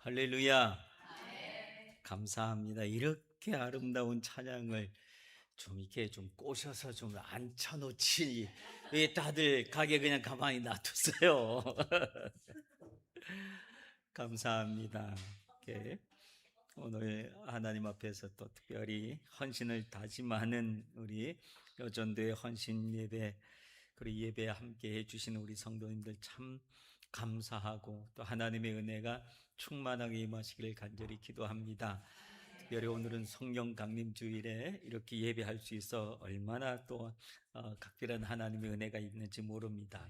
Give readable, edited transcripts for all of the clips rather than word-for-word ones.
할렐루야. 감사합니다. 이렇게 아름다운 찬양을 좀 이렇게 좀 꼬셔서 좀 앉혀놓지. 왜 다들 가게 그냥 가만히 놔뒀어요? 감사합니다. 이렇게 오늘 하나님 앞에서 또 특별히 헌신을 다짐하는 우리 여전도의 헌신 예배, 그리고 예배에 함께 해주시는 우리 성도님들 참 감사하고 또 하나님의 은혜가 충만하게 임하시기를 간절히 기도합니다. 특별히 오늘은 성령 강림 주일에 이렇게 예배할 수 있어 얼마나 또 각별한 하나님의 은혜가 있는지 모릅니다.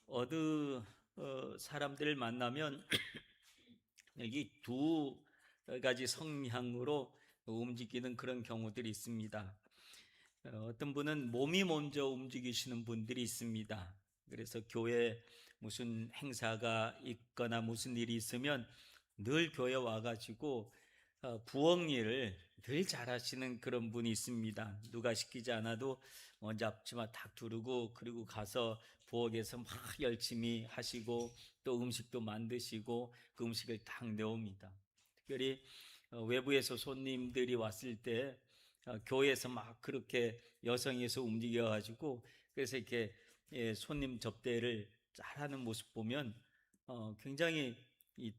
어느 사람들을 만나면 여기 두 가지 성향으로 움직이는 그런 경우들이 있습니다. 어떤 분은 몸이 먼저 움직이시는 분들이 있습니다. 그래서 교회 무슨 행사가 있거나 무슨 일이 있으면 늘 교회 와가지고 부엌 일을 늘 잘하시는 그런 분이 있습니다. 누가 시키지 않아도 먼저 앞치마 탁 두르고 그리고 가서 부엌에서 막 열심히 하시고 또 음식도 만드시고 그 음식을 딱 내옵니다. 특별히 외부에서 손님들이 왔을 때 교회에서 막 그렇게 여성에서 움직여가지고 그래서 이렇게 손님 접대를 잘하는 모습 보면 굉장히 이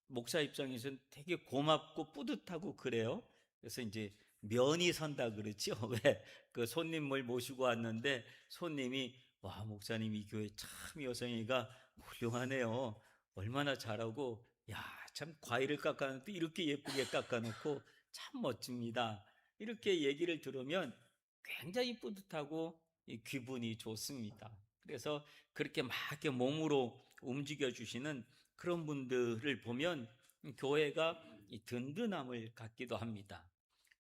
목사 입장에서는 되게 고맙고 뿌듯하고 그래요. 그래서 이제 면이 선다 그러죠. 왜? 그 손님을 모시고 왔는데 손님이 와, 목사님 이 교회 참 여성이가 훌륭하네요. 얼마나 잘하고 야, 참 과일을 깎아놓고 이렇게 예쁘게 깎아놓고 참 멋집니다. 이렇게 얘기를 들으면 굉장히 뿌듯하고 기분이 좋습니다. 그래서 그렇게 막 이렇게 몸으로 움직여 주시는 그런 분들을 보면 교회가 든든함을 갖기도 합니다.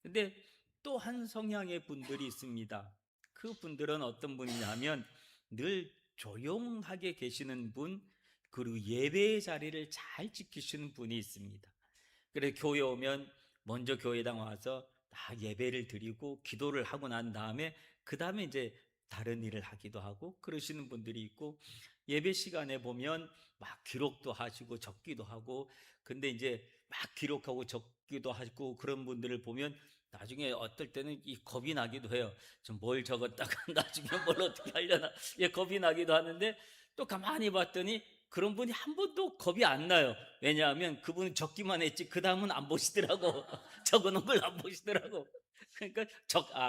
근데 또 한 성향의 분들이 있습니다. 그 분들은 어떤 분이냐면 늘 조용하게 계시는 분, 그리고 예배의 자리를 잘 지키시는 분이 있습니다. 그래서 교회 오면 먼저 교회당 와서 다 예배를 드리고 기도를 하고 난 다음에 그 다음에 이제 다른 일을 하기도 하고 그러시는 분들이 있고, 예배 시간에 보면 막 기록도 하시고 적기도 하고, 근데 이제 막 기록하고 적기도 하고 그런 분들을 보면 나중에 어떨 때는 이 겁이 나기도 해요. 좀 뭘 적었다가 나중에 뭘 어떻게 하려나, 예, 겁이 나기도 하는데 또 가만히 봤더니 그런 분이 한 번도 겁이 안 나요. 왜냐하면 그분은 적기만 했지 그 다음은 안 보시더라고. 적어놓은 걸 안 보시더라고. 그러니까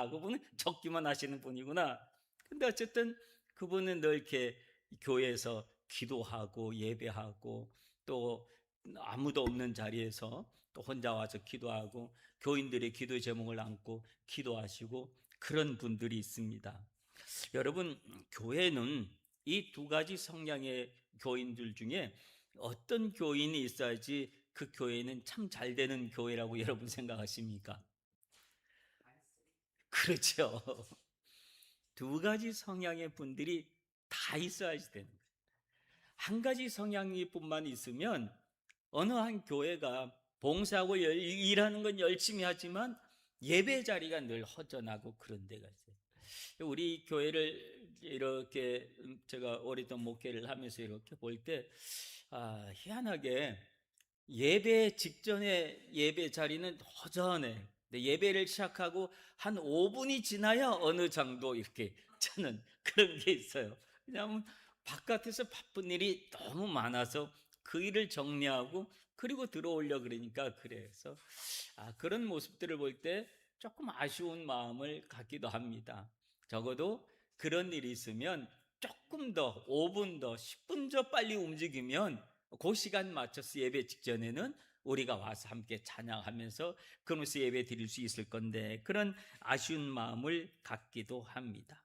그분은 적기만 하시는 분이구나. 근데 어쨌든 그분은 늘 이렇게 교회에서 기도하고 예배하고 또 아무도 없는 자리에서 또 혼자 와서 기도하고 교인들의 기도 제목을 안고 기도하시고 그런 분들이 있습니다. 여러분, 교회는 이 두 가지 성향의 교인들 중에 어떤 교인이 있어야지 그 교회는 참 잘 되는 교회라고 여러분 생각하십니까? 그렇죠. 두 가지 성향의 분들이 다 있어야지 되는 거예요. 한 가지 성향이 뿐만 있으면 어느 한 교회가 봉사하고 일하는 건 열심히 하지만 예배 자리가 늘 허전하고 그런 데가 있어요. 우리 교회를 이렇게 제가 오랫동안 목회를 하면서 이렇게 볼 때 희한하게 예배 직전에 예배 자리는 허전해. 근데 예배를 시작하고 한 5분이 지나야 어느 정도 이렇게 저는 그런 게 있어요. 왜냐하면 바깥에서 바쁜 일이 너무 많아서 그 일을 정리하고 그리고 들어오려 그러니까. 그래서 그런 모습들을 볼 때 조금 아쉬운 마음을 갖기도 합니다. 적어도 그런 일이 있으면 조금 더 5분 더 10분 더 빨리 움직이면 그 시간 맞춰서 예배 직전에는 우리가 와서 함께 찬양하면서 그러면서 예배 드릴 수 있을 건데, 그런 아쉬운 마음을 갖기도 합니다.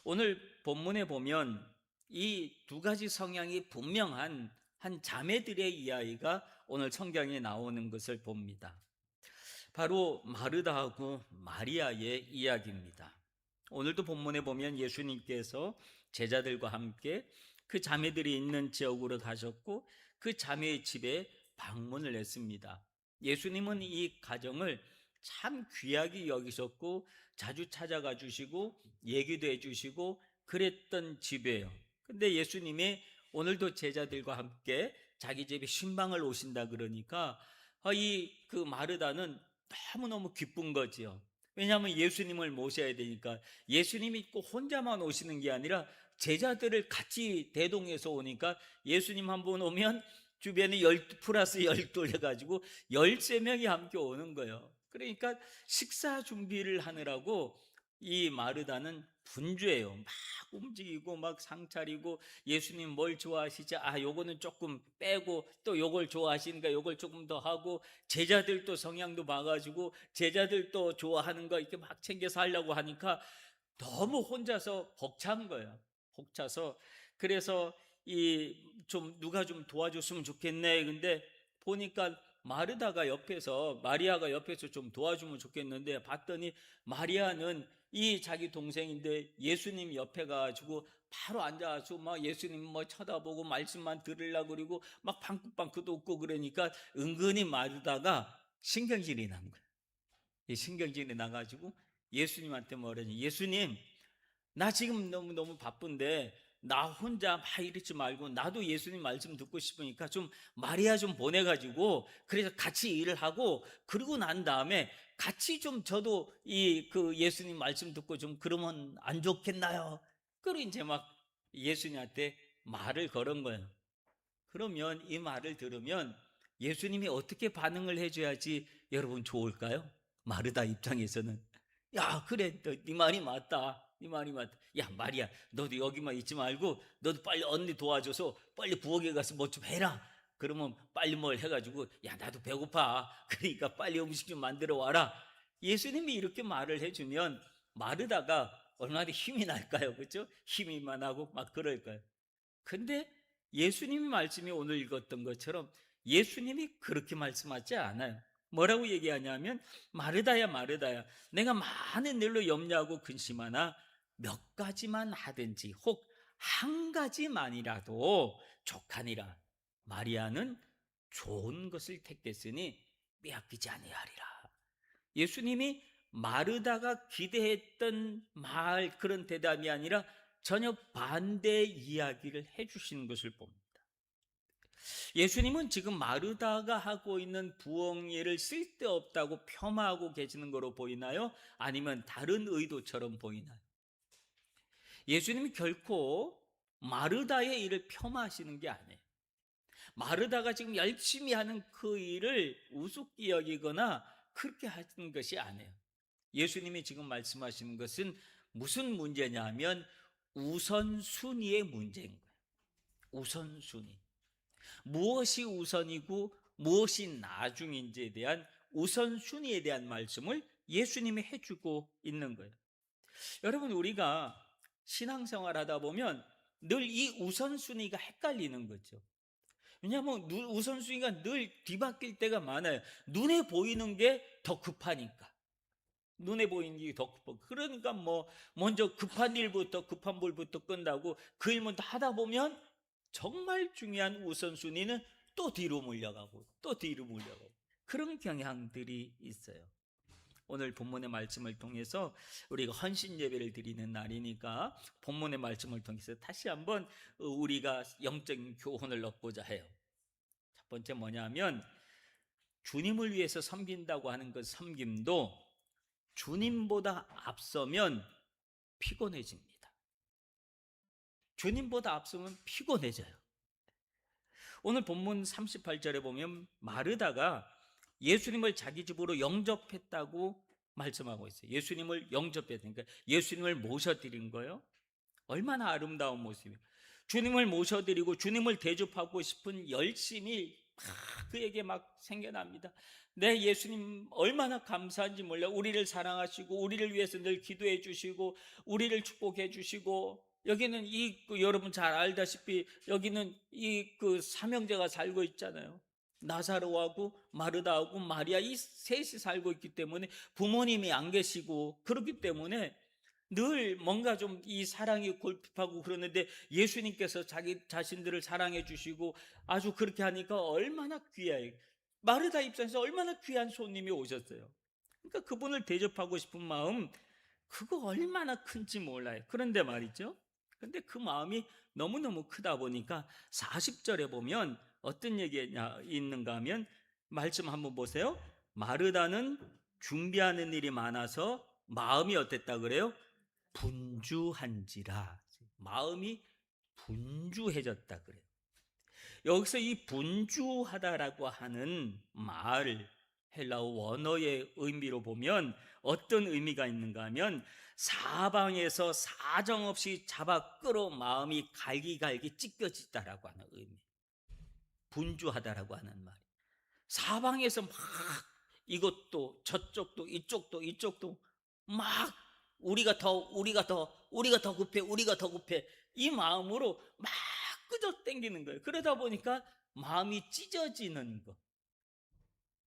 오늘 본문에 보면 이 두 가지 성향이 분명한 한 자매들의 이야기가 오늘 성경에 나오는 것을 봅니다. 바로 마르다하고 마리아의 이야기입니다. 오늘도 본문에 보면 예수님께서 제자들과 함께 그 자매들이 있는 지역으로 가셨고 그 자매의 집에 방문을 했습니다. 예수님은 이 가정을 참 귀하게 여기셨고 자주 찾아가 주시고 얘기도 해 주시고 그랬던 집이에요. 근데 예수님이 오늘도 제자들과 함께 자기 집에 신방을 오신다 그러니까 이 그 마르다는 너무너무 기쁜 거지요. 왜냐하면 예수님을 모셔야 되니까. 예수님이 꼭 혼자만 오시는 게 아니라 제자들을 같이 대동해서 오니까 예수님 한 분 오면 주변에 12 플러스 12 해가지고 13명이 함께 오는 거예요. 그러니까 식사 준비를 하느라고 이 마르다는 분주해요. 막 움직이고 막 상차리고, 예수님 뭘 좋아하시지? 요거는 조금 빼고, 또 요걸 좋아하시니까 요걸 조금 더 하고, 제자들도 성향도 봐가지고 제자들도 좋아하는 거 이렇게 막 챙겨서 하려고 하니까 너무 혼자서 벅찬 거예요. 벅차서. 그래서 이 좀 누가 좀 도와줬으면 좋겠네. 근데 보니까 마르다가 옆에서, 마리아가 옆에서 좀 도와주면 좋겠는데, 봤더니 마리아는 이 자기 동생인데 예수님 옆에 가지고 바로 앉아서 막 예수님 뭐 쳐다보고 말씀만 들으려고 그러고 막 방긋방긋 웃고, 그러니까 은근히 마르다가 신경질이 난 거예요. 이 신경질이 나가지고 예수님한테 뭐라니, 예수님, 나 지금 너무 바쁜데 나 혼자 막 이러지 말고 나도 예수님 말씀 듣고 싶으니까 좀 마리아 좀 보내가지고, 그래서 같이 일을 하고, 그러고 난 다음에 같이 좀 저도 이 그 예수님 말씀 듣고 좀 그러면 안 좋겠나요? 그리고 이제 막 예수님한테 말을 걸은 거예요. 그러면 이 말을 들으면 예수님이 어떻게 반응을 해줘야지 여러분 좋을까요? 마르다 입장에서는, 야, 그래, 네 말이 맞다. 네 말이 맞다. 야, 마리아, 너도 여기만 있지 말고 너도 빨리 언니 도와줘서 빨리 부엌에 가서 뭐 좀 해라. 그러면 빨리 뭘 해가지고, 야, 나도 배고파. 그러니까 빨리 음식 좀 만들어 와라. 예수님이 이렇게 말을 해주면 마르다가 얼마나 힘이 날까요? 그렇죠? 힘이만 하고 막 그럴까요? 근데 예수님이 말씀이 오늘 읽었던 것처럼 예수님이 그렇게 말씀하지 않아요. 뭐라고 얘기하냐면, 마르다야 마르다야, 내가 많은 일로 염려하고 근심하나 몇 가지만 하든지 혹 한 가지만이라도 족하니라. 마리아는 좋은 것을 택했으니 빼앗기지 아니하리라. 예수님이 마르다가 기대했던 말, 그런 대답이 아니라 전혀 반대의 이야기를 해주시는 것을 봅니다. 예수님은 지금 마르다가 하고 있는 부엌일을 쓸데없다고 폄하하고 계시는 거로 보이나요? 아니면 다른 의도처럼 보이나요? 예수님이 결코 마르다의 일을 폄하하시는 게 아니에요. 마르다가 지금 열심히 하는 그 일을 우습게 여기거나 그렇게 하는 것이 아니에요. 예수님이 지금 말씀하시는 것은 무슨 문제냐 하면 우선순위의 문제인 거예요. 우선순위. 무엇이 우선이고 무엇이 나중인지에 대한 우선순위에 대한 말씀을 예수님이 해주고 있는 거예요. 여러분, 우리가 신앙생활 하다 보면 늘 이 우선순위가 헷갈리는 거죠. 왜냐하면 우선순위가 늘 뒤바뀔 때가 많아요. 눈에 보이는 게 더 급하니까. 눈에 보이는 게 더 급하고, 그러니까 뭐 먼저 급한 일부터, 급한 불부터 끝나고, 그 일부터 하다 보면 정말 중요한 우선순위는 또 뒤로 물려가고 또 뒤로 물려가고, 그런 경향들이 있어요. 오늘 본문의 말씀을 통해서 우리가 헌신 예배를 드리는 날이니까 본문의 말씀을 통해서 다시 한번 우리가 영적인 교훈을 얻고자 해요. 첫 번째 뭐냐면, 주님을 위해서 섬긴다고 하는 그 섬김도 주님보다 앞서면 피곤해집니다. 주님보다 앞서면 피곤해져요. 오늘 본문 38절에 보면 마르다가 예수님을 자기 집으로 영접했다고 말씀하고 있어요. 예수님을 영접했으니까 예수님을 모셔드린 거예요. 얼마나 아름다운 모습이에요. 주님을 모셔드리고 주님을 대접하고 싶은 열심이 그에게 막 생겨납니다. 내 예수님 얼마나 감사한지 몰라. 우리를 사랑하시고 우리를 위해서 늘 기도해 주시고 우리를 축복해 주시고, 여기는 여러분 잘 알다시피 여기는 삼형제가 살고 있잖아요. 나사로하고 마르다하고 마리아, 이 셋이 살고 있기 때문에 부모님이 안 계시고, 그렇기 때문에 늘 뭔가 좀 이 사랑이 골핍하고 그러는데, 예수님께서 자기 자신들을 사랑해 주시고 아주 그렇게 하니까 얼마나 귀해요. 마르다 입장에서 얼마나 귀한 손님이 오셨어요. 그러니까 그분을 대접하고 싶은 마음, 그거 얼마나 큰지 몰라요. 그런데 말이죠, 근데 그 마음이 너무너무 크다 보니까 40절에 보면 어떤 얘기가 있는가 하면 말씀 한번 보세요. 마르다는 준비하는 일이 많아서 마음이 어땠다 그래요? 분주한지라. 마음이 분주해졌다 그래요. 여기서 이 분주하다라고 하는 말, 헬라어 원어의 의미로 보면 어떤 의미가 있는가 하면 사방에서 사정없이 잡아 끌어 마음이 갈기갈기 찢겨지다라고 하는 의미. 분주하다라고 하는 말. 사방에서 막 이것도 저쪽도 이쪽도 막 우리가 더 급해 이 마음으로 막 끄적 당기는 거예요. 그러다 보니까 마음이 찢어지는 거.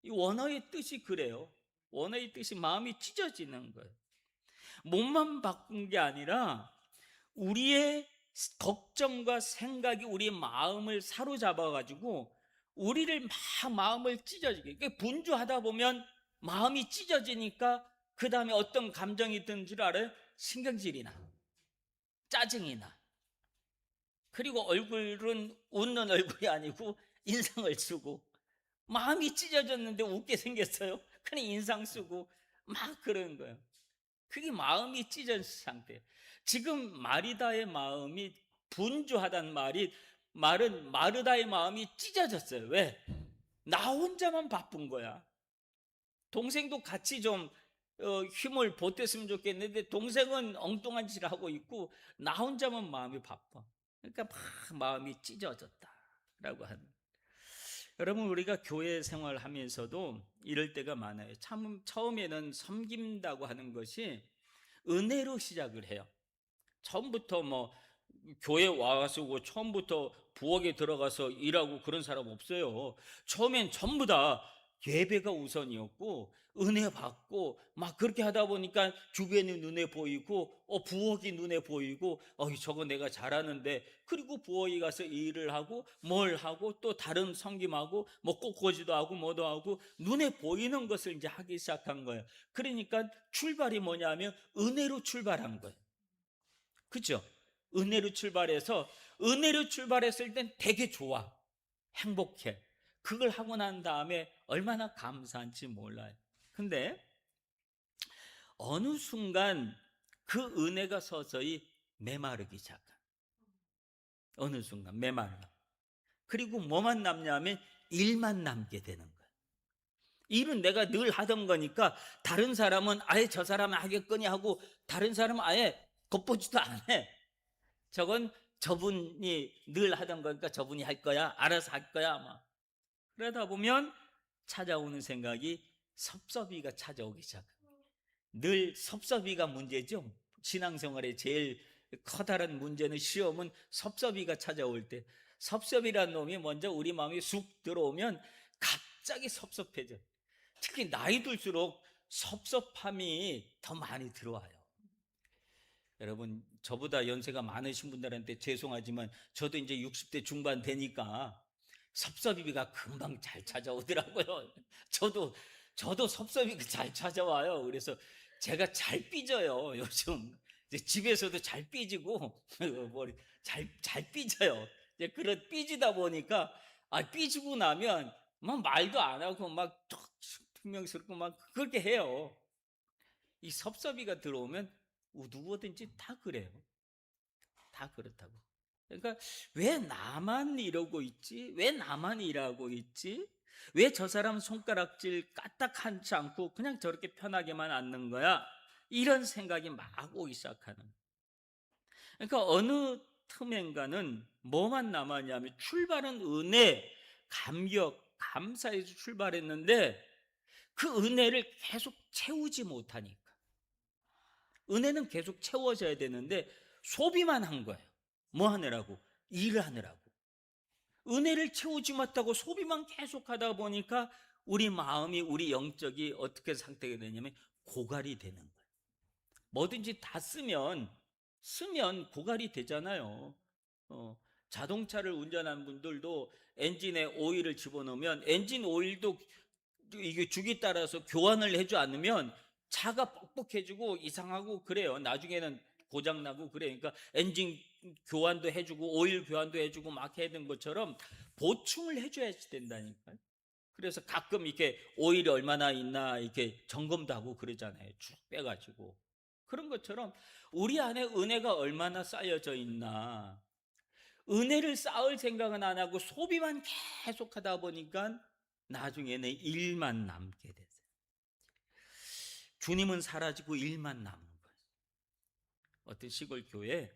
이 원어의 뜻이 그래요. 원어의 뜻이 마음이 찢어지는 거예요. 몸만 바꾼 게 아니라 우리의 걱정과 생각이 우리 마음을 사로잡아 가지고 우리를 막 마음을 찢어지게, 분주하다 보면 마음이 찢어지니까 그 다음에 어떤 감정이 든 줄 알아요? 신경질이 나, 짜증이 나. 그리고 얼굴은 웃는 얼굴이 아니고 인상을 쓰고, 마음이 찢어졌는데 웃게 생겼어요. 그냥 인상 쓰고 막 그러는 거예요. 그게 마음이 찢어진 상태. 지금 마리다의 마음이 분주하다는 말은 마르다의 마음이 찢어졌어요. 왜? 나 혼자만 바쁜 거야. 동생도 같이 좀 힘을 보탰으면 좋겠는데 동생은 엉뚱한 짓을 하고 있고 나 혼자만 마음이 바빠. 그러니까 막 마음이 찢어졌다라고 하는. 여러분, 우리가 교회 생활하면서도 이럴 때가 많아요. 참 처음에는 섬긴다고 하는 것이 은혜로 시작을 해요. 처음부터 뭐 교회 와서 처음부터 부엌에 들어가서 일하고 그런 사람 없어요. 처음엔 전부 다 예배가 우선이었고 은혜 받고 막 그렇게 하다 보니까 주변이 눈에 보이고 부엌이 눈에 보이고 저거 내가 잘하는데, 그리고 부엌에 가서 일을 하고 뭘 하고 또 다른 섬김하고 뭐 꽃꽂이도 하고 뭐도 하고 눈에 보이는 것을 이제 하기 시작한 거예요. 그러니까 출발이 뭐냐면 은혜로 출발한 거예요. 그죠? 은혜로 출발했을 땐 되게 좋아, 행복해. 그걸 하고 난 다음에 얼마나 감사한지 몰라요. 근데 어느 순간 그 은혜가 서서히 메마르기 시작한, 어느 순간 메마르다. 그리고 뭐만 남냐면 일만 남게 되는 거예요. 일은 내가 늘 하던 거니까 다른 사람은 아예 저 사람은 하겠거니 하고 다른 사람은 아예 겉보지도 안 해. 저건 저분이 늘 하던 거니까 저분이 할 거야, 알아서 할 거야 아마. 그러다 보면 찾아오는 생각이 섭섭이가 찾아오기 시작합니다. 늘 섭섭이가 문제죠. 신앙생활의 제일 커다란 문제는, 시험은 섭섭이가 찾아올 때, 섭섭이라는 놈이 먼저 우리 마음에 쑥 들어오면 갑자기 섭섭해져. 특히 나이 들수록 섭섭함이 더 많이 들어와요. 여러분, 저보다 연세가 많으신 분들한테 죄송하지만 저도 이제 60대 중반 되니까 섭섭이가 금방 잘 찾아오더라고요. 저도 섭섭이가 잘 찾아와요. 그래서 제가 잘 삐져요. 요즘 이제 집에서도 잘 삐지고 머리 잘 삐져요. 이제 그런 삐지다 보니까 삐지고 나면 막 말도 안 하고 막 분명스럽고 막 그렇게 해요. 이 섭섭이가 들어오면 누구든지 다 그래요. 다 그렇다고. 그러니까 왜 나만 이러고 있지? 왜 나만 일하고 있지? 왜 저 사람 손가락질 까딱하지 않고 그냥 저렇게 편하게만 앉는 거야? 이런 생각이 막 오기 시작하는. 그러니까 어느 틈엔가는 뭐만 남았냐면 출발은 은혜, 감격, 감사에서 출발했는데 그 은혜를 계속 채우지 못하니까. 은혜는 계속 채워져야 되는데 소비만 한 거예요. 뭐 하느라고? 일을 하느라고. 은혜를 채우지 못하고 소비만 계속 하다 보니까 우리 마음이, 우리 영적이 어떻게 상태가 되냐면 고갈이 되는 거예요. 뭐든지 다 쓰면 고갈이 되잖아요. 자동차를 운전하는 분들도 엔진에 오일을 집어넣으면 엔진 오일도 이게 주기 따라서 교환을 해주지 않으면 차가 뻑뻑해지고 이상하고 그래요. 나중에는 고장나고 그래. 그러니까 엔진 교환도 해주고 오일 교환도 해주고 막 해야 되는 것처럼 보충을 해줘야 된다니까요. 그래서 가끔 이렇게 오일이 얼마나 있나 이렇게 점검도 하고 그러잖아요. 쭉 빼가지고. 그런 것처럼 우리 안에 은혜가 얼마나 쌓여져 있나. 은혜를 쌓을 생각은 안 하고 소비만 계속 하다 보니까 나중에는 일만 남게 됐어요. 주님은 사라지고 일만 남는 거예요. 어떤 시골 교회에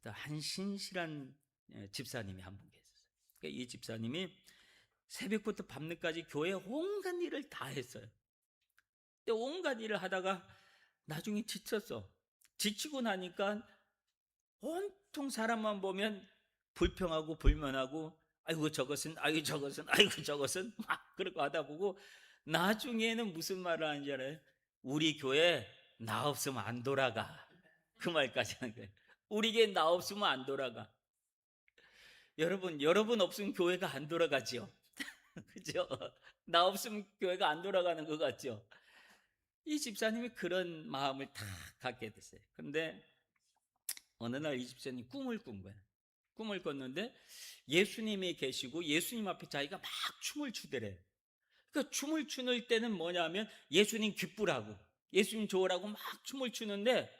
한 신실한 집사님이 한 분 계셨어요. 그러니까 이 집사님이 새벽부터 밤늦까지 교회 온갖 일을 다 했어요. 근데 온갖 일을 하다가 나중에 지쳤어. 지치고 나니까 온통 사람만 보면 불평하고 불만하고 아이고 저것은 아이고 저것은 아이고 저것은 막 그러고 하다 보고 나중에는 무슨 말을 하는지 알아요? 우리 교회 나 없으면 안 돌아가. 그 말까지 하는 거예요. 우리 교회 나 없으면 안 돌아가. 여러분 없으면 교회가 안 돌아가죠. 그죠? 나 없으면 교회가 안 돌아가는 것 같죠? 이 집사님이 그런 마음을 다 갖게 됐어요. 근데 어느 날 이 집사님이 꿈을 꾼 거예요. 꿈을 꿨는데 예수님이 계시고 예수님 앞에 자기가 막 춤을 추더래. 그러니까 춤을 추는 때는 뭐냐면 예수님 기쁘라고 예수님 좋으라고 막 춤을 추는데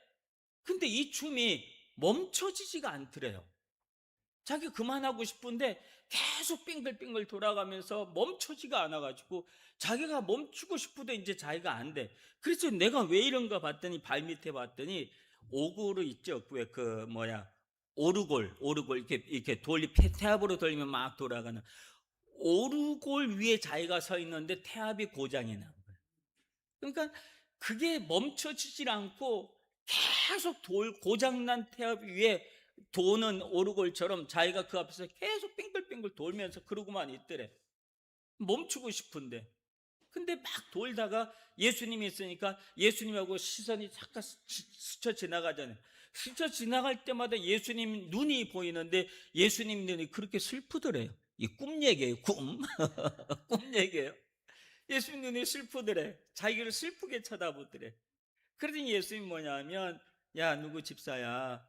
근데 이 춤이 멈춰지지가 않더래요. 자기가 그만하고 싶은데 계속 빙글빙글 돌아가면서 멈춰지가 않아가지고 자기가 멈추고 싶어도 이제 자기가 안 돼. 그래서 내가 왜 이런가 봤더니 발밑에 봤더니 오고르 있죠. 오르골 이렇게 태압으로 돌리면 막 돌아가는 오르골 위에 자기가 서 있는데 태압이 고장이 난 거예요. 그러니까 그게 멈춰지질 않고 계속 고장난 태압 위에 도는 오르골처럼 자기가 그 앞에서 계속 빙글빙글 돌면서 그러고만 있더래. 멈추고 싶은데. 근데 막 돌다가 예수님이 있으니까 예수님하고 시선이 잠깐 스쳐 지나가잖아요. 스쳐 지나갈 때마다 예수님 눈이 보이는데 예수님 눈이 그렇게 슬프더래요. 이 꿈 얘기예요, 꿈. 꿈 얘기예요. 예수님 눈이 슬프더래. 자기를 슬프게 쳐다보더래. 그러더니 예수님 뭐냐면 야 누구 집사야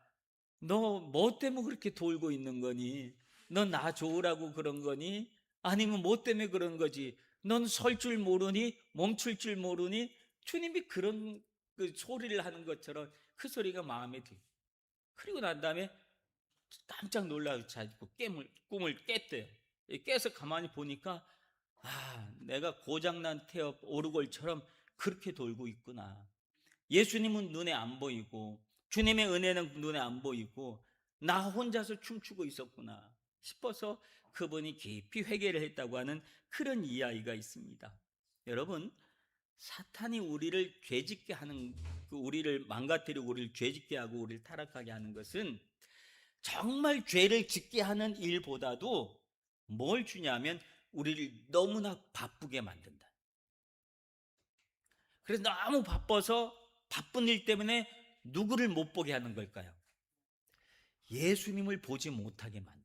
너 뭐 때문에 그렇게 돌고 있는 거니? 넌 나 좋으라고 그런 거니? 아니면 뭐 때문에 그런 거지? 넌 설 줄 모르니? 멈출 줄 모르니? 주님이 그런 그 소리를 하는 것처럼 그 소리가 마음에 들어요. 그리고 난 다음에 깜짝 놀라서 자꾸 꿈을 깼대요. 깨서 가만히 보니까 내가 고장난 태엽 오르골처럼 그렇게 돌고 있구나. 예수님은 눈에 안 보이고 주님의 은혜는 눈에 안 보이고 나 혼자서 춤추고 있었구나 싶어서 그분이 깊이 회개를 했다고 하는 그런 이야기가 있습니다. 여러분, 사탄이 우리를 죄짓게 하는 우리를 망가뜨리고 우리를 죄짓게 하고 우리를 타락하게 하는 것은 정말 죄를 짓게 하는 일보다도 뭘 주냐면 우리를 너무나 바쁘게 만든다. 그래서 너무 바빠서 바쁜 일 때문에 누구를 못 보게 하는 걸까요? 예수님을 보지 못하게 만든.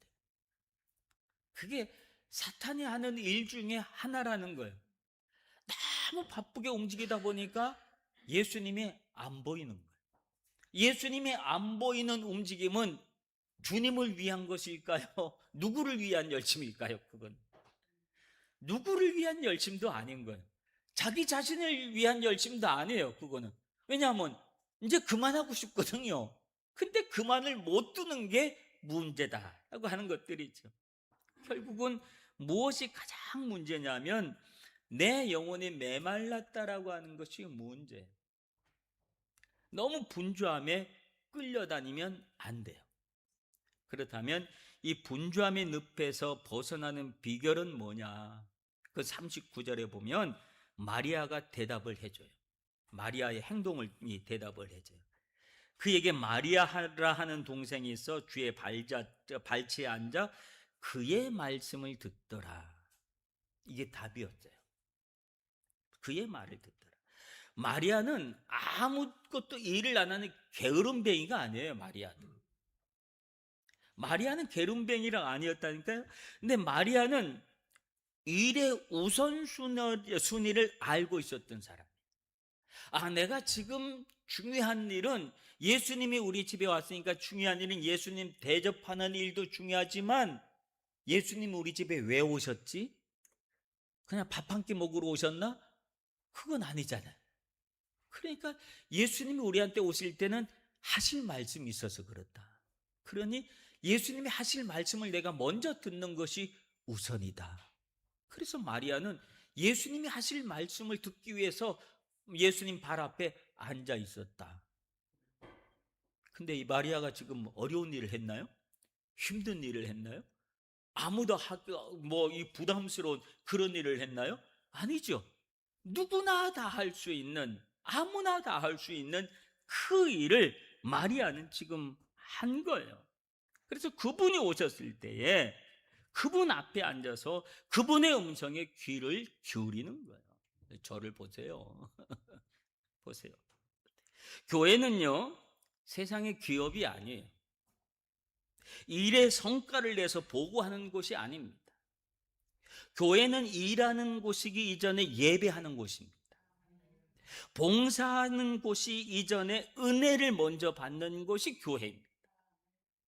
그게 사탄이 하는 일 중에 하나라는 거예요. 너무 바쁘게 움직이다 보니까 예수님이 안 보이는 거예요. 예수님이 안 보이는 움직임은 주님을 위한 것일까요? 누구를 위한 열심일까요? 그건 누구를 위한 열심도 아닌 거예요. 자기 자신을 위한 열심도 아니에요. 그거는 왜냐하면 이제 그만하고 싶거든요. 근데 그만을 못 두는 게 문제다라고 하는 것들이 있죠. 결국은 무엇이 가장 문제냐면 내 영혼이 메말랐다라고 하는 것이 문제예요. 너무 분주함에 끌려다니면 안 돼요. 그렇다면 이 분주함의 늪에서 벗어나는 비결은 뭐냐? 그 39절에 보면 마리아가 대답을 해줘요. 마리아의 행동을 대답을 해줘요. 그에게 마리아라 하는 동생이 있어 주의 발치에 앉아 그의 말씀을 듣더라. 이게 답이었어요. 그의 말을 듣더라. 마리아는 아무것도 일을 안 하는 게으름뱅이가 아니에요. 마리아는 게으름뱅이가 아니었다니까요. 근데 마리아는 일의 우선순위를 알고 있었던 사람. 내가 지금 중요한 일은 예수님이 우리 집에 왔으니까 중요한 일은 예수님 대접하는 일도 중요하지만 예수님 우리 집에 왜 오셨지? 그냥 밥 한 끼 먹으러 오셨나? 그건 아니잖아요. 그러니까 예수님이 우리한테 오실 때는 하실 말씀이 있어서 그렇다. 그러니 예수님이 하실 말씀을 내가 먼저 듣는 것이 우선이다. 그래서 마리아는 예수님이 하실 말씀을 듣기 위해서 예수님 발 앞에 앉아 있었다. 근데 이 마리아가 지금 어려운 일을 했나요? 힘든 일을 했나요? 아무도 이 부담스러운 그런 일을 했나요? 아니죠. 누구나 다 할 수 있는, 아무나 다 할 수 있는 그 일을 마리아는 지금 한 거예요. 그래서 그분이 오셨을 때에 그분 앞에 앉아서 그분의 음성에 귀를 기울이는 거예요. 저를 보세요. 보세요. 교회는요, 세상의 기업이 아니에요. 일의 성과를 내서 보고하는 곳이 아닙니다. 교회는 일하는 곳이기 이전에 예배하는 곳입니다. 봉사하는 곳이 이전에 은혜를 먼저 받는 곳이 교회입니다.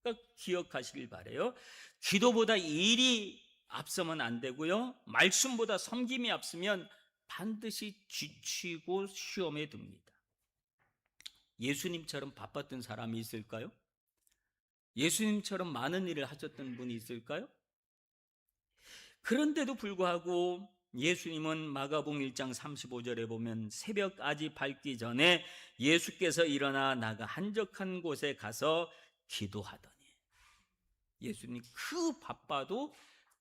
그러니까 기억하시길 바라요. 기도보다 일이 앞서면 안 되고요, 말씀보다 섬김이 앞서면 반드시 지치고 시험에 듭니다. 예수님처럼 바빴던 사람이 있을까요? 예수님처럼 많은 일을 하셨던 분이 있을까요? 그런데도 불구하고 예수님은 마가복음 1장 35절에 보면 새벽까지 밝기 전에 예수께서 일어나 나가 한적한 곳에 가서 기도하더니, 예수님 그 바빠도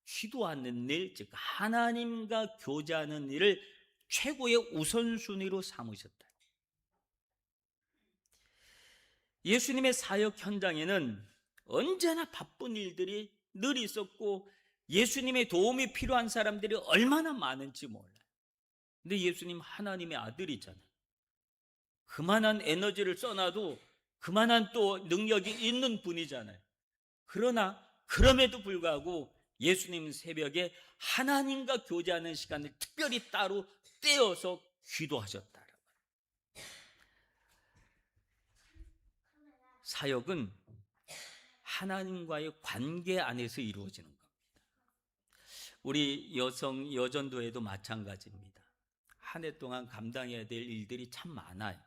기도하는 일, 즉 하나님과 교제하는 일을 최고의 우선순위로 삼으셨다. 예수님의 사역 현장에는 언제나 바쁜 일들이 늘 있었고 예수님의 도움이 필요한 사람들이 얼마나 많은지 몰라요. 근데 예수님 하나님의 아들이잖아요. 그만한 에너지를 써놔도 그만한 또 능력이 있는 분이잖아요. 그러나 그럼에도 불구하고 예수님은 새벽에 하나님과 교제하는 시간을 특별히 따로 떼어서 기도하셨다. 사역은 하나님과의 관계 안에서 이루어지는 겁니다. 우리 여전도에도 마찬가지입니다. 한 해 동안 감당해야 될 일들이 참 많아요.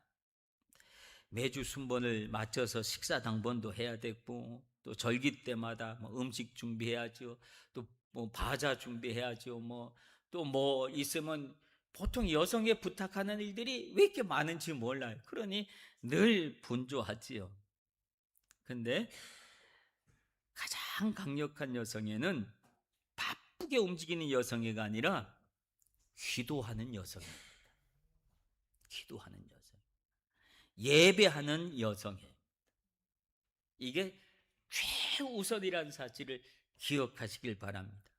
매주 순번을 맞춰서 식사 당번도 해야 되고, 또 절기 때마다 음식 준비해야죠. 또 바자 준비해야죠. 또 있으면 보통 여성에 부탁하는 일들이 왜 이렇게 많은지 몰라요. 그러니 늘 분주하지요. 근데 가장 강력한 여성에는 바쁘게 움직이는 여성애가 아니라 기도하는 여성입니다. 기도하는 여성, 예배하는 여성애. 이게 최우선이라는 사실을 기억하시길 바랍니다.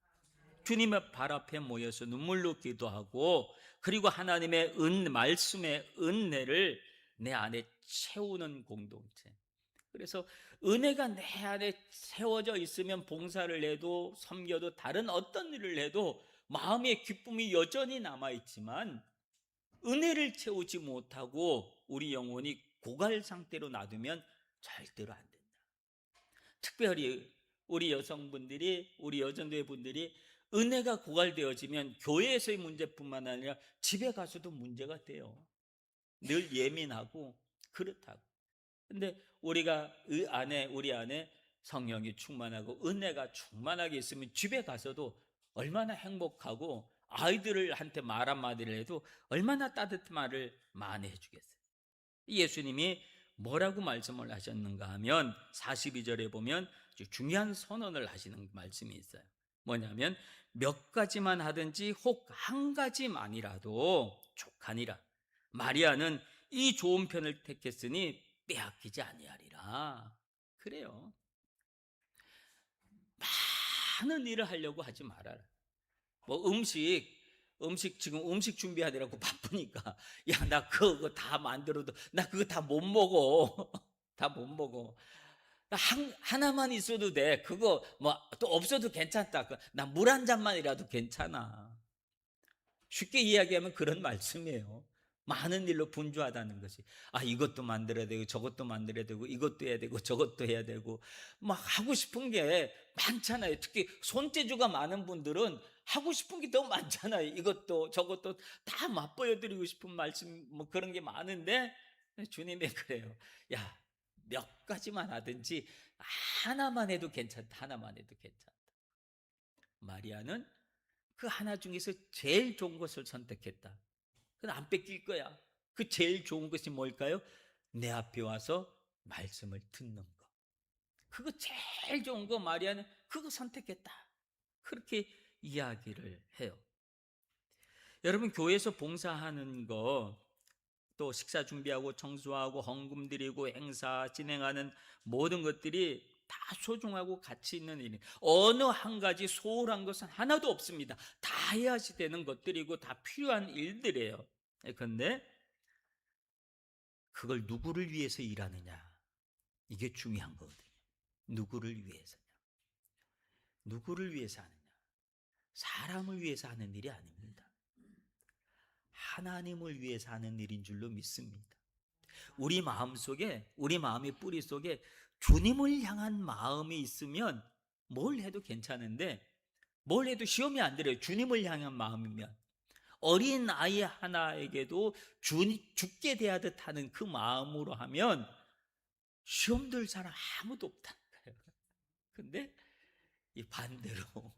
주님의 발 앞에 모여서 눈물로 기도하고, 그리고 하나님의 말씀의 은혜를 내 안에 채우는 공동체. 그래서 은혜가 내 안에 세워져 있으면 봉사를 해도 섬겨도 다른 어떤 일을 해도 마음의 기쁨이 여전히 남아있지만, 은혜를 채우지 못하고 우리 영혼이 고갈 상태로 놔두면 절대로 안 된다. 특별히 우리 여성분들이, 우리 여전도의 분들이 은혜가 고갈되어지면 교회에서의 문제뿐만 아니라 집에 가서도 문제가 돼요. 늘 예민하고 그렇다고. 근데 우리 안에 성령이 충만하고 은혜가 충만하게 있으면 집에 가서도 얼마나 행복하고, 아이들한테 말 한마디를 해도 얼마나 따뜻한 말을 많이 해주겠어요. 예수님이 뭐라고 말씀을 하셨는가 하면 42절에 보면 중요한 선언을 하시는 말씀이 있어요. 뭐냐면, 몇 가지만 하든지 혹 한 가지만이라도 족하니라. 마리아는 이 좋은 편을 택했으니 빼앗기지 아니하리라. 그래요. 많은 일을 하려고 하지 말아라. 음식 지금 음식 준비하느라고 바쁘니까, 야, 나 그거 다 만들어도 나 그거 다 못 먹어. 다 못 먹어. 하나만 있어도 돼. 그거 또 없어도 괜찮다. 나 물 한 잔만이라도 괜찮아. 쉽게 이야기하면 그런 말씀이에요. 많은 일로 분주하다는 것이. 이것도 만들어야 되고 저것도 만들어야 되고 이것도 해야 되고 저것도 해야 되고 막 하고 싶은 게 많잖아요. 특히 손재주가 많은 분들은 하고 싶은 게 더 많잖아요. 이것도 저것도 다 맛보여 드리고 싶은 말씀 뭐 그런 게 많은데 주님이 그래요. 야, 몇 가지만 하든지 하나만 해도 괜찮다. 하나만 해도 괜찮다. 마리아는 그 하나 중에서 제일 좋은 것을 선택했다. 그건 안 뺏길 거야. 그 제일 좋은 것이 뭘까요? 내 앞에 와서 말씀을 듣는 거. 그거 제일 좋은 거 마리아는 그거 선택했다. 그렇게 이야기를 해요. 여러분, 교회에서 봉사하는 거, 또 식사 준비하고 청소하고 헌금 드리고 행사 진행하는 모든 것들이 다 소중하고 가치 있는 일이, 어느 한 가지 소홀한 것은 하나도 없습니다. 다 해야지 되는 것들이고 다 필요한 일들이에요. 그런데 그걸 누구를 위해서 일하느냐, 이게 중요한 거거든요. 누구를 위해서냐, 누구를 위해서 하느냐. 사람을 위해서 하는 일이 아닙니다. 하나님을 위해서 하는 일인 줄로 믿습니다. 우리 마음속에, 우리 마음의 뿌리 속에 주님을 향한 마음이 있으면 뭘 해도 괜찮은데, 뭘 해도 시험이 안 들어요. 주님을 향한 마음이면. 어린 아이 하나에게도 죽게 대하듯 하는 그 마음으로 하면 시험 들 사람 아무도 없다는 거예요. 근데 이 반대로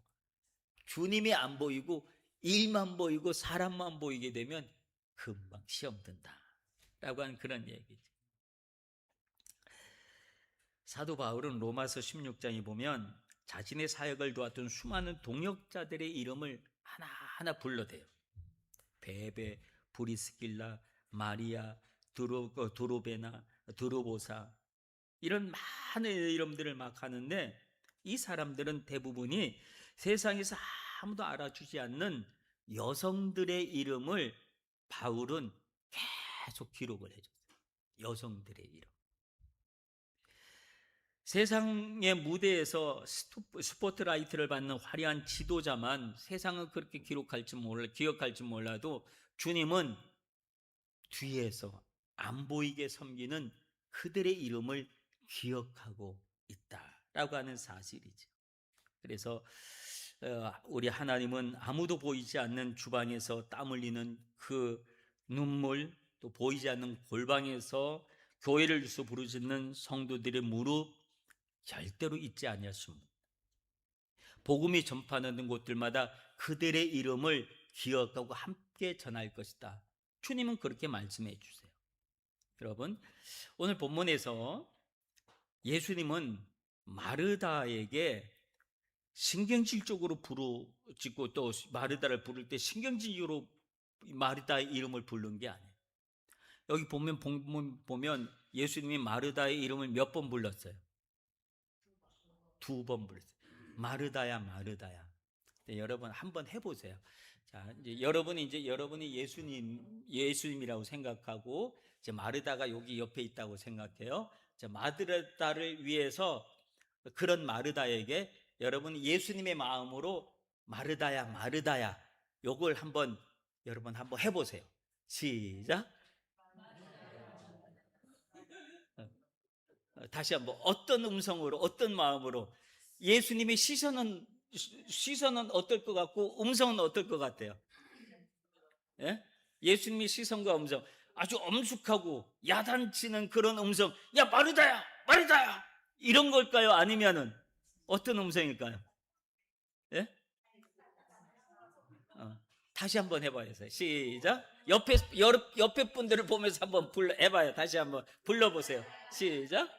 주님이 안 보이고 일만 보이고 사람만 보이게 되면 금방 시험 든다 라고 하는 그런 얘기죠. 사도 바울은 로마서 16장에 보면 자신의 사역을 도왔던 수많은 동역자들의 이름을 하나하나 불러대요. 베베, 브리스길라, 마리아, 드로베나, 드로보사, 이런 많은 이름들을 막 하는데, 이 사람들은 대부분이 세상에서 아무도 알아주지 않는 여성들의 이름을 바울은 계속 기록을 해줬어요. 여성들의 이름. 세상의 무대에서 스포트라이트를 받는 화려한 지도자만 세상은 그렇게 기억할지 몰라도 주님은 뒤에서 안 보이게 섬기는 그들의 이름을 기억하고 있다라고 하는 사실이죠. 그래서 우리 하나님은 아무도 보이지 않는 주방에서 땀 흘리는 그 눈물, 또 보이지 않는 골방에서 교회를 위해서 부르짖는 성도들의 무릎 절대로 잊지 아니하십니다. 복음이 전파하는 곳들마다 그들의 이름을 기억하고 함께 전할 것이다. 주님은 그렇게 말씀해 주세요. 여러분, 오늘 본문에서 예수님은 마르다에게 신경질적으로 부르짖고 또 마르다를 부를 때 신경질적으로 마르다의 이름을 부른 게 아니에요. 여기 본문 보면 예수님이 마르다의 이름을 몇 번 불렀어요? 2번 불렀어요. 마르다야, 마르다야. 네, 여러분 한번 해보세요. 자, 이제 여러분이 예수님이라고 생각하고, 이제 마르다가 여기 옆에 있다고 생각해요. 자, 마르다를 위해서 그런 마르다에게 여러분 예수님의 마음으로 마르다야, 마르다야, 요걸 여러분 한번 해보세요. 시작. 다시 한번 어떤 음성으로, 어떤 마음으로. 예수님의 시선은 어떨 것 같고 음성은 어떨 것 같아요? 예? 예수님의 시선과 음성, 아주 엄숙하고 야단치는 그런 음성, 야 마르다야, 마르다야, 이런 걸까요? 아니면은 어떤 음성일까요? 예? 다시 한번 해봐요. 시작. 옆에 분들을 보면서 한번 해봐요. 다시 한번 불러보세요. 시작.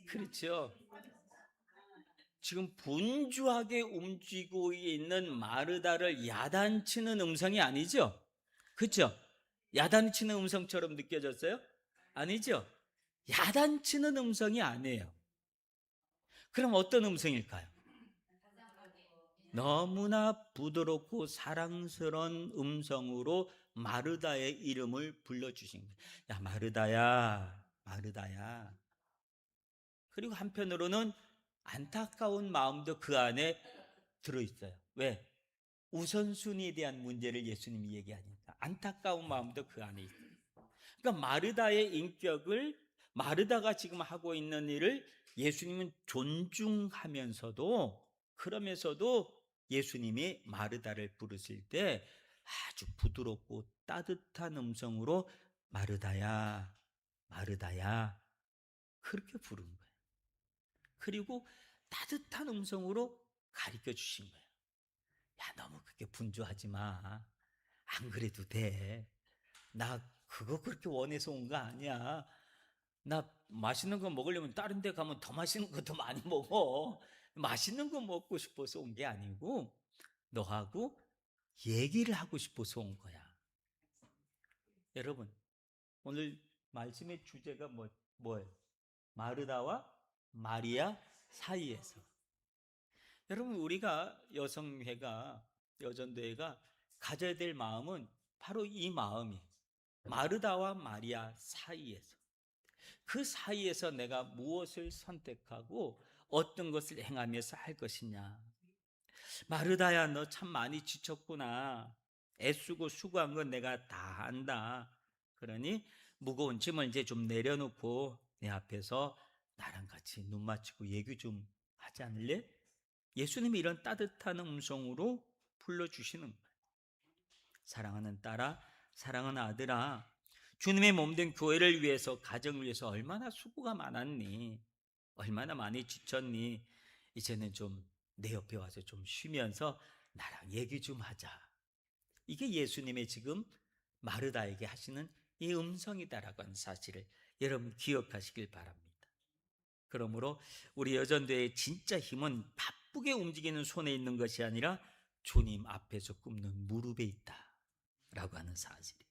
그렇죠. 지금 분주하게 움직이고 있는 마르다를 야단치는 음성이 아니죠? 그렇죠? 야단치는 음성처럼 느껴졌어요? 아니죠? 야단치는 음성이 아니에요. 그럼 어떤 음성일까요? 너무나 부드럽고 사랑스러운 음성으로 마르다의 이름을 불러주신 거예요. 야 마르다야, 마르다야. 그리고 한편으로는 안타까운 마음도 그 안에 들어있어요. 왜? 우선순위에 대한 문제를 예수님이 얘기하니까 안타까운 마음도 그 안에 있어요. 그러니까 마르다의 인격을, 마르다가 지금 하고 있는 일을 예수님은 존중하면서도, 그러면서도 예수님이 마르다를 부르실 때 아주 부드럽고 따뜻한 음성으로 마르다야, 마르다야, 그렇게 부른 거예요. 그리고 따뜻한 음성으로 가르쳐 주신 거예요. 야, 너무 그렇게 분주하지 마. 안 그래도 돼. 나 그거 그렇게 원해서 온 거 아니야. 나 맛있는 거 먹으려면 다른 데 가면 더 맛있는 거 더 많이 먹어. 맛있는 거 먹고 싶어서 온 게 아니고 너하고 얘기를 하고 싶어서 온 거야. 여러분, 오늘 말씀의 주제가 뭐예요? 마르다와 마리아 사이에서. 여러분, 우리가 여성회가, 여전도회가 가져야 될 마음은 바로 이 마음이에요. 마르다와 마리아 사이에서. 그 사이에서 내가 무엇을 선택하고 어떤 것을 행하면서 할 것이냐. 마르다야, 너 참 많이 지쳤구나. 애쓰고 수고한 건 내가 다 안다. 그러니 무거운 짐을 이제 좀 내려놓고 내 앞에서 나랑 같이 눈 맞추고 얘기 좀 하지 않을래? 예수님이 이런 따뜻한 음성으로 불러주시는 거예요. 사랑하는 딸아, 사랑하는 아들아, 주님의 몸된 교회를 위해서, 가정을 위해서 얼마나 수고가 많았니? 얼마나 많이 지쳤니? 이제는 좀 내 옆에 와서 좀 쉬면서 나랑 얘기 좀 하자. 이게 예수님의 지금 마르다에게 하시는 이 음성이다라고 하는 사실을 여러분 기억하시길 바랍니다. 그러므로 우리 여전도의 진짜 힘은 바쁘게 움직이는 손에 있는 것이 아니라 주님 앞에서 굽는 무릎에 있다라고 하는 사실이.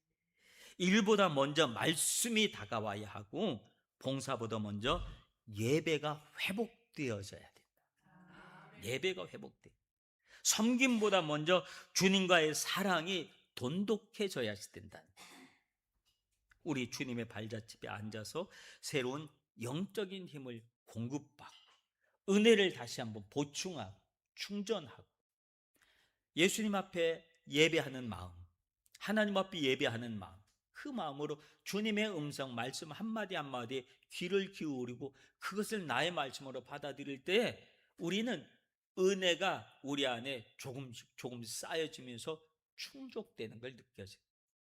일보다 먼저 말씀이 다가와야 하고 봉사보다 먼저 예배가 회복되어져야 된다. 예배가 회복돼. 섬김보다 먼저 주님과의 사랑이 돈독해져야 된다. 우리 주님의 발자취에 앉아서 새로운 영적인 힘을 공급받고 은혜를 다시 한번 보충하고 충전하고 예수님 앞에 예배하는 마음, 하나님 앞에 예배하는 마음, 그 마음으로 주님의 음성, 말씀 한마디 한마디에 귀를 기울이고 그것을 나의 말씀으로 받아들일 때 우리는 은혜가 우리 안에 조금 쌓여지면서 충족되는 걸 느껴져요.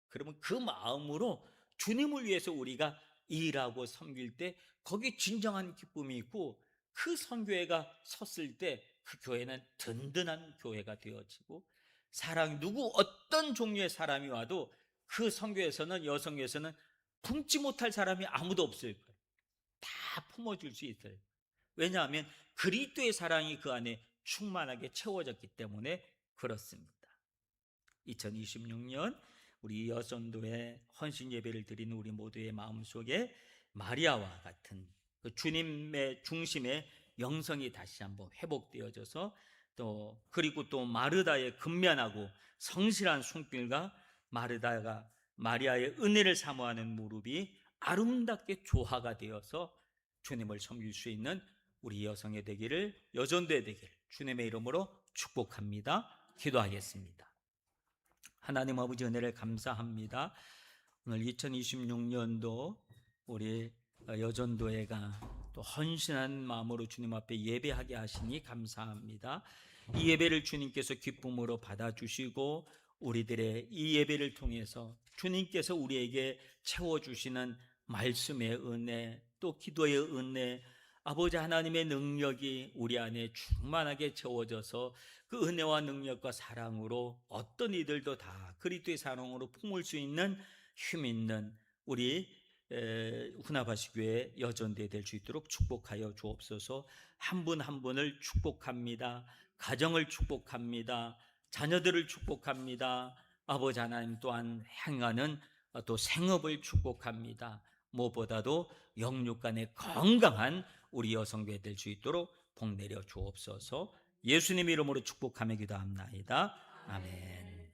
그러면 그 마음으로 주님을 위해서 우리가 일하고 섬길 때 거기 진정한 기쁨이 있고, 그 선교회가 섰을 때 그 교회는 든든한 교회가 되어지고, 누구 어떤 종류의 사람이 와도 그 선교에서는, 여성교회에서는 품지 못할 사람이 아무도 없을 거예요. 다 품어줄 수 있어요. 왜냐하면 그리스도의 사랑이 그 안에 충만하게 채워졌기 때문에 그렇습니다. 2026년 우리 여전도의 헌신 예배를 드리는 우리 모두의 마음속에 마리아와 같은 그 주님의 중심의 영성이 다시 한번 회복되어져서, 그리고 또 마르다의 근면하고 성실한 손길과 마르다가 마리아의 은혜를 사모하는 무릎이 아름답게 조화가 되어서 주님을 섬길 수 있는 우리 여성의 되기를, 여전도의 되기를 주님의 이름으로 축복합니다. 기도하겠습니다. 하나님 아버지, 은혜를 감사합니다. 오늘 2026년도 우리 여전도회가 또 헌신한 마음으로 주님 앞에 예배하게 하시니 감사합니다. 이 예배를 주님께서 기쁨으로 받아주시고 우리들의 이 예배를 통해서 주님께서 우리에게 채워주시는 말씀의 은혜, 또 기도의 은혜, 아버지 하나님의 능력이 우리 안에 충만하게 채워져서 그 은혜와 능력과 사랑으로 어떤 이들도 다 그리스도의 사랑으로 품을 수 있는 힘 있는 우리 후나바시 교회 여전대 될 수 있도록 축복하여 주옵소서. 한 분 한 분을 축복합니다. 가정을 축복합니다. 자녀들을 축복합니다. 아버지 하나님 또한 행하는 또 생업을 축복합니다. 무엇보다도 영육간의 건강한 우리 여성교회 될 수 있도록 복 내려 주옵소서. 예수님 이름으로 축복하며 기도합나이다. 아멘.